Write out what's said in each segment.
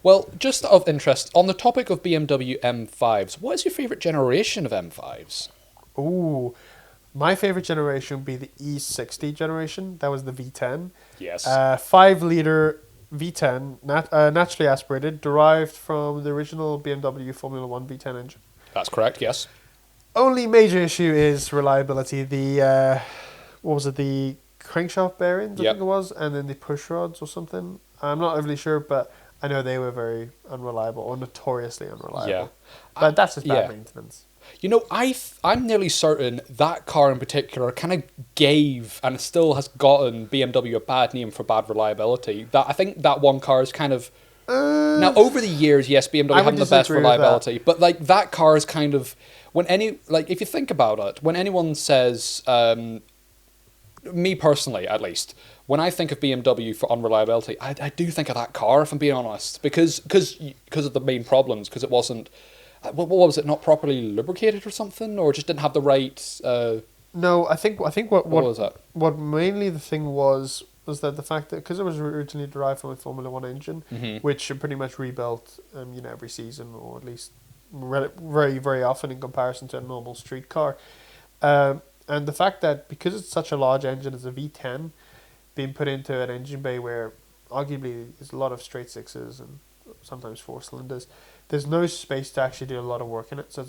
Well, just out of interest, on the topic of BMW M5s, what is your favourite generation of M5s? Ooh, my favorite generation would be the E60 generation. That was the V10. Yes. 5 liter V10, naturally aspirated, derived from the original BMW Formula One V10 engine. That's correct, yes. Only major issue is reliability. The what was it? The crankshaft bearings, I Yep. think it was, and then the push rods or something. I'm not overly sure, but I know they were very unreliable or notoriously unreliable. Yeah. But that's just bad Yeah. maintenance. You know, I'm nearly certain that car in particular kind of gave and still has gotten BMW a bad name for bad reliability. That I think that one car is kind of now over the years, yes, BMW I would having the best disagree with that. reliability, but like that car is kind of when any like if you think about it, when anyone says me personally at least, when I think of BMW for unreliability, I do think of that car if I'm being honest because of the main problems because it wasn't. What was it? Not properly lubricated or something, or just didn't have the right? No, I think What was that? what mainly the thing was that the fact that because it was originally derived from a Formula One engine, which are pretty much rebuilt, every season or at least very very often in comparison to a normal street car, and the fact that because it's such a large engine as a V10, being put into an engine bay where arguably there's a lot of straight sixes and sometimes 4 cylinders. There's no space to actually do a lot of work in it, so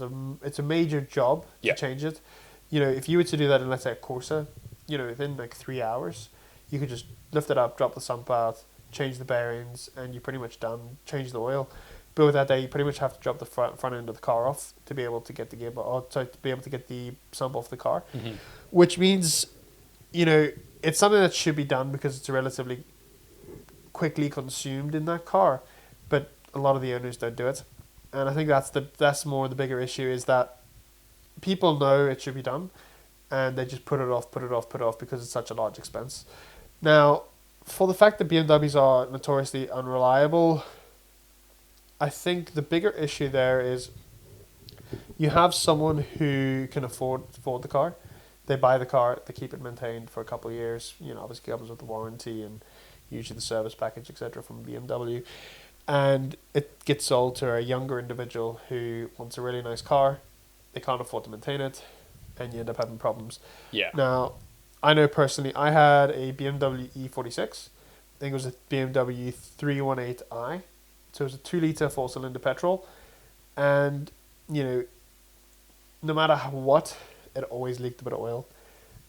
it's a major job Yeah. to change it. If you were to do that in, let's say, a Corsa, within like 3 hours, you could just lift it up, drop the sump out, change the bearings, and you're pretty much done. Change the oil. But with that, you pretty much have to drop the front end of the car off to be able to get the to be able to get the sump off the car, which means, it's something that should be done because it's relatively quickly consumed in that car, but a lot of the owners don't do it, and I think that's more the bigger issue is that people know it should be done, and they just put it off because it's such a large expense. Now, for the fact that BMWs are notoriously unreliable, I think the bigger issue there is you have someone who can afford the car. They buy the car, they keep it maintained for a couple of years. Obviously comes with the warranty and usually the service package, etc. from BMW. And it gets sold to a younger individual who wants a really nice car. They can't afford to maintain it, and you end up having problems. Yeah. Now, I know personally, I had a BMW E46. I think it was a BMW 318i. So it was a 2-liter 4-cylinder petrol. And, no matter what, it always leaked a bit of oil.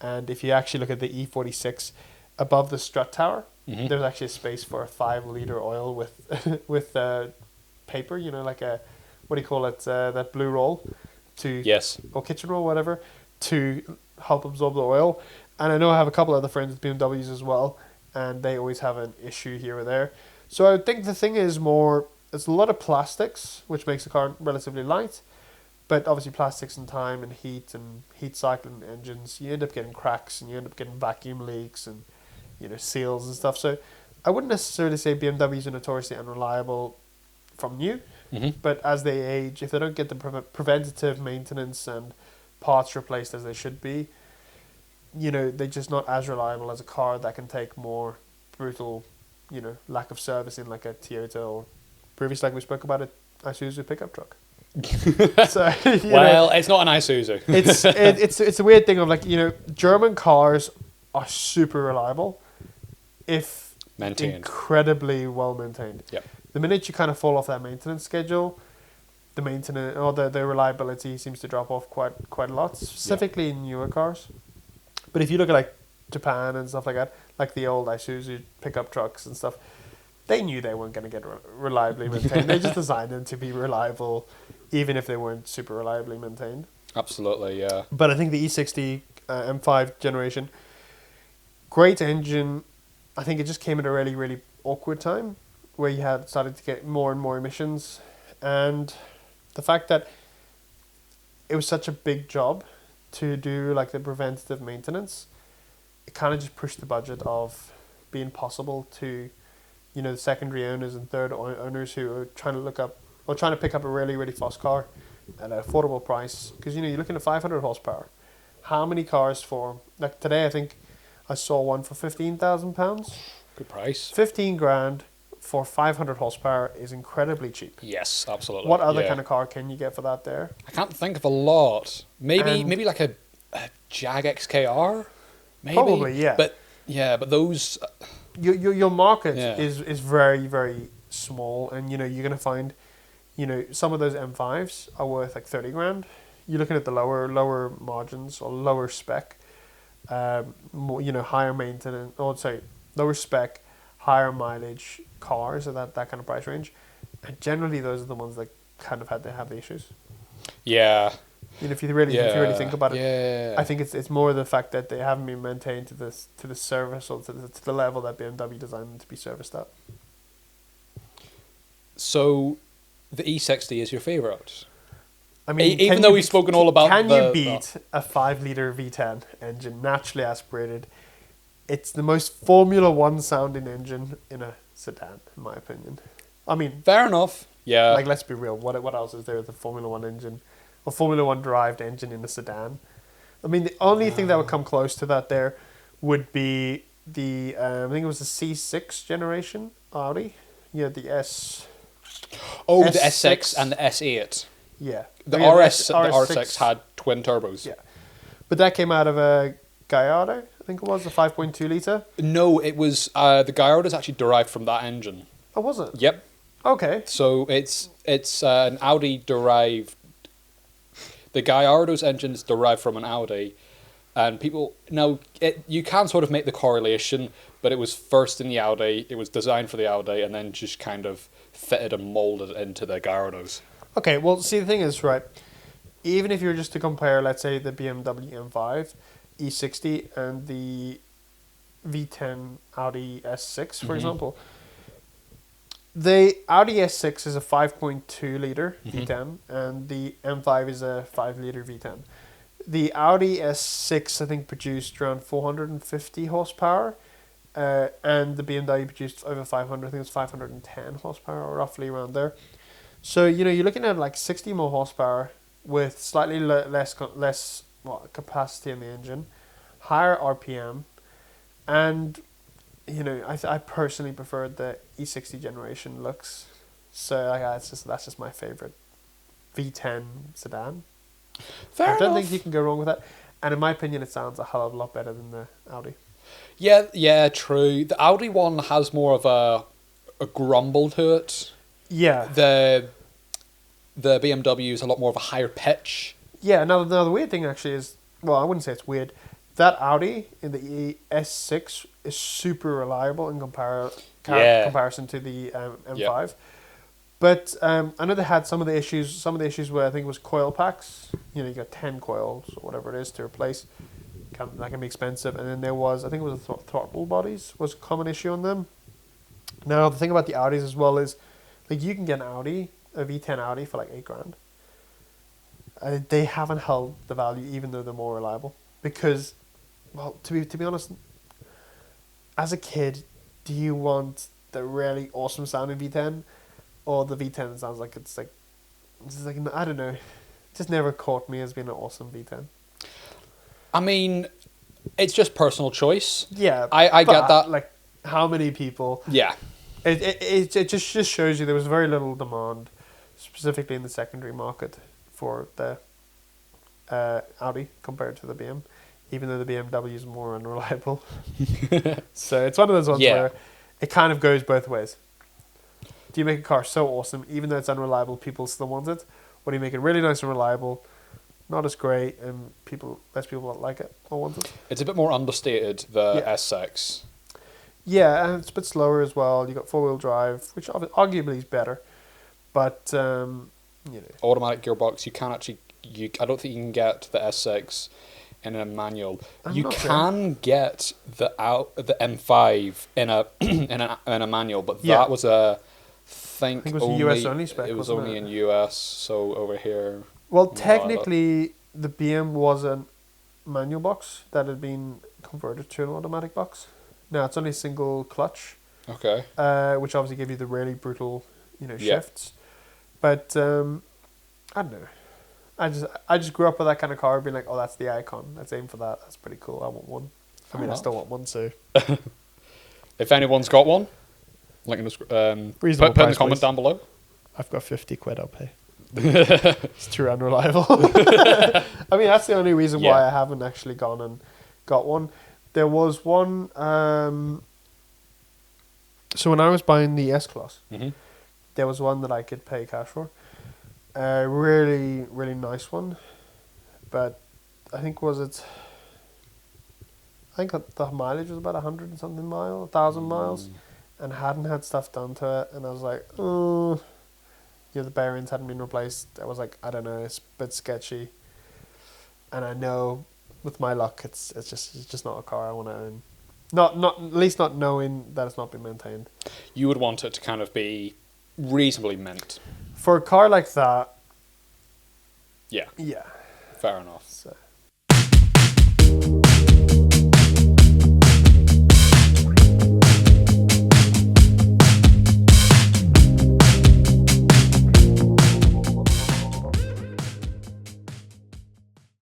And if you actually look at the E46, above the strut tower, there's actually a space for a 5-liter oil with paper, like a, what do you call it, that blue roll or kitchen roll, whatever, to help absorb the oil. And I know I have a couple other friends with BMWs as well, and they always have an issue here or there. So I would think the thing is more, it's a lot of plastics, which makes the car relatively light, but obviously plastics and time and heat cycling engines, you end up getting cracks and you end up getting vacuum leaks and seals and stuff. So I wouldn't necessarily say BMWs are notoriously unreliable from new, but as they age, if they don't get the preventative maintenance and parts replaced as they should be, they're just not as reliable as a car that can take more brutal, lack of service in like a Toyota or previously, like we spoke about, a Isuzu pickup truck. So, it's not an Isuzu. it's a weird thing of like, German cars are super reliable if Maintained. incredibly well maintained. Yep. The minute you kind of fall off that maintenance schedule, the maintenance or the reliability seems to drop off quite a lot, specifically in newer cars. But if you look at like Japan and stuff like that, like the old Isuzu pickup trucks and stuff, they knew they weren't going to get reliably maintained. They just designed them to be reliable, even if they weren't super reliably maintained. Absolutely, yeah. But I think the E60 M5 generation, great engine. I think it just came at a really, really awkward time where you had started to get more and more emissions. And the fact that it was such a big job to do like the preventative maintenance, it kind of just pushed the budget of being possible to, the secondary owners and third owners who are trying to pick up a really, really fast car at an affordable price. Because, you're looking at 500 horsepower. How many cars for, like today I think I saw one for £15,000. Good price. 15 grand for 500 horsepower is incredibly cheap. Yes, absolutely. What other Yeah. kind of car can you get for that there? I can't think of a lot. Maybe And- maybe like a Jag XKR. Maybe. Probably, yeah. But those. Your market Yeah. is very, very small, and you're going to find, some of those M5s are worth like 30 grand. You're looking at the lower margins or lower spec, more, higher maintenance, or sorry, lower spec, higher mileage cars at that kind of price range, and generally those are the ones that kind of had to have the issues. Yeah. If you really think about it, Yeah. I think it's more the fact that they haven't been maintained to the service or to the level that BMW designed them to be serviced at. So, the E60 is your favorite. I mean, Even though we've spoken all about can the- you beat a 5-liter V10 engine, naturally aspirated? It's the most Formula One sounding engine in a sedan, in my opinion. I mean, Fair enough. Yeah. like, let's be real. What else is there with the Formula One engine, or Formula One derived engine in a sedan? I mean, the only thing that would come close to that there would be the I think it was the C6 generation Audi. Yeah, the S. Oh, the S6 S6 and the S8. Yeah, The I mean, RS, the RS6 R6 had twin turbos. Yeah. But that came out of a Gallardo, I think it was, a 5.2 litre. No, it was the Gallardo is actually derived from that engine. Oh, was it? Yep. Okay. So it's an Audi derived. The Gallardo's engine is derived from an Audi, and people now you can sort of make the correlation, but it was first in the Audi. It was designed for the Audi, and then just kind of fitted and molded into the Gallardos. Okay, well, see, the thing is, right, even if you were just to compare, let's say, the BMW M5 E60 and the V10 Audi S6, for example, the Audi S6 is a 5.2 litre V10, and the M5 is a 5 litre V10. The Audi S6, I think, produced around 450 horsepower, and the BMW produced over 500, I think it's 510 horsepower, or roughly around there. So, you're looking at like 60 more horsepower with slightly less capacity in the engine, higher RPM, and, I personally preferred the E60 generation looks. So, that's just my favourite V10 sedan. Fair I don't enough. think you can go wrong with that. And in my opinion, it sounds a hell of a lot better than the Audi. Yeah, true. The Audi one has more of a grumble to it. Yeah. The BMW is a lot more of a higher pitch. Yeah, now the weird thing actually is, well, I wouldn't say it's weird. That Audi in the S6 is super reliable in comparison to the M5. Yeah. But I know they had some of the issues where I think it was coil packs. You got 10 coils or whatever it is to replace. That can be expensive. And then there was, I think it was the throttle bodies was a common issue on them. Now, the thing about the Audis as well is, like, you can get a V10 Audi for like 8 grand. They haven't held the value even though they're more reliable. Because, well, to be honest, as a kid, do you want the really awesome sounding V10 or the V10 that sounds like it's like I don't know, it just never caught me as being an awesome V10. I mean, it's just personal choice. Yeah, I but, get that. Like, how many people? Yeah. It just shows you there was very little demand, specifically in the secondary market, for the Audi compared to the BM, even though the BMW is more unreliable. So it's one of those ones where it kind of goes both ways. Do you make a car so awesome, even though it's unreliable, people still want it? Or do you make it really nice and reliable, not as great, and less people like it or want it? It's a bit more understated, the Yeah. S6. Yeah, and it's a bit slower as well. You got 4-wheel drive, which arguably is better, but Automatic gearbox, you can't actually... I don't think you can get the S6 in a manual. You can get the M5 in a in a manual, but that was I think it was only, a US only spec. It was wasn't only in US, so over here. Well, not technically, the BM was a manual box that had been converted to an automatic box. Now it's only a single clutch, Okay. which obviously give you the really brutal, Yeah. shifts. But I don't know. I just grew up with that kind of car, being like, oh, that's the icon. Let's aim for that. That's pretty cool. I want one. I Fair mean, enough. I still want one, so. If anyone's got one, Link in the Reasonable put in the price, comment please. down below. I've got 50 quid, I'll pay. It's too unreliable. I mean, that's the only reason why I haven't actually gone and got one. There was one. So when I was buying the S-Class, there was one that I could pay cash for. A really, really nice one. But I think the mileage was about 100 and something 1,000 miles, and hadn't had stuff done to it. And I was like, oh, the bearings hadn't been replaced. I was like, I don't know, it's a bit sketchy. And I know, with my luck, it's just not a car I want to own. Not at least not knowing that it's not been maintained. You would want it to kind of be reasonably mint. For a car like that, Yeah. yeah. Fair enough. So.